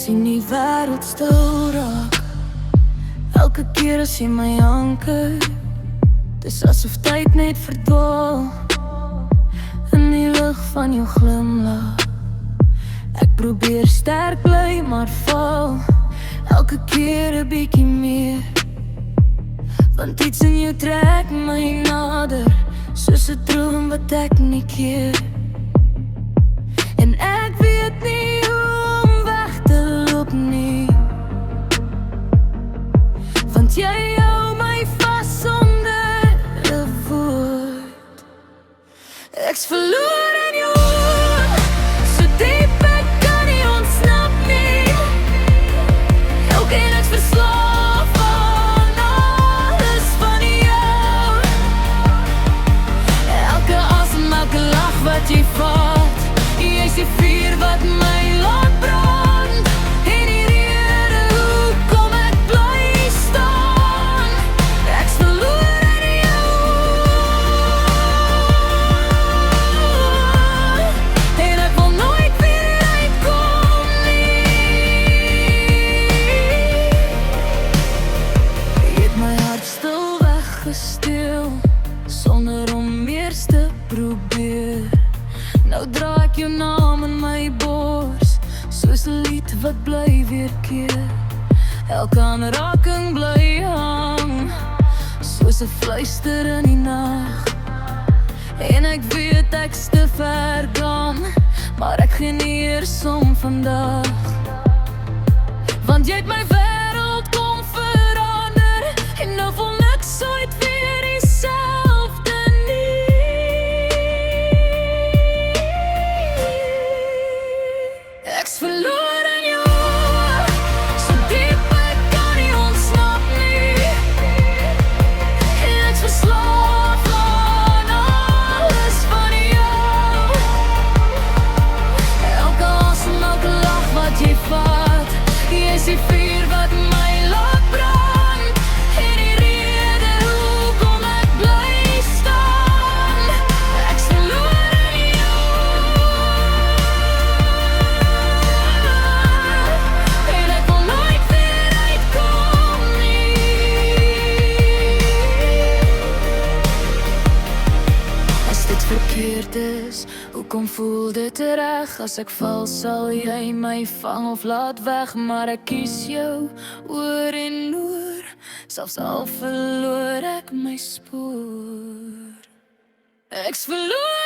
sien die wêreld stil raak. Elke keer as jy my anker, dis asof tyd net verdwaal in die lig van jou glimlach. Ek probeer sterk bly, maar val elke keer 'n bietjie meer, want iets in jou trek my nader, soos 'n droom wat ek nie keer. En ek weet nie hoe om weg te loop nie, want jy hou my vas sonder 'n woord. Ek's verloor in jou oor, so diep ek kan nie ontsnap nie. Elke keer ek's verslaaf aan alles van jou. Elke asem, elke lach wat jy vat, jy's die vuur wat my laat brand. En die rede hoekom ek bly staan, ek's verloor in jou. En ek wil nooit weer uitkom nie. Jy het my hart stil weggesteel, sonder om eers te probeer. Nou dra ek jou naam in my bors, soos 'n lied wat bly weerkeer. Elke aanraking bly hang, soos 'n fluister in die nag. En ek weet ek's te ver gaan, maar ek gee nie eers om vandag. Want jy het my wêreld kom verander, en nou voel niks ooit weer dieselfde nie. Ek's verloor in jou oor, so diep ek kan nie ontsnap nie. En ek's verslaaf aan alles van jou. Elke asem, elke lach wat jy vat, jy's die vuur wat my laat brand. En die rede hoekom ek bly staan, ek's verloor in jou. En ek wil nooit weer uitkom nie. As dit verkeerd is, hoekom voel dit reg? As ek val, sal jy my vang of laat weg. Maar ek kies jou oor en oor, selfs al verloor ek my spoor. Ek's verloor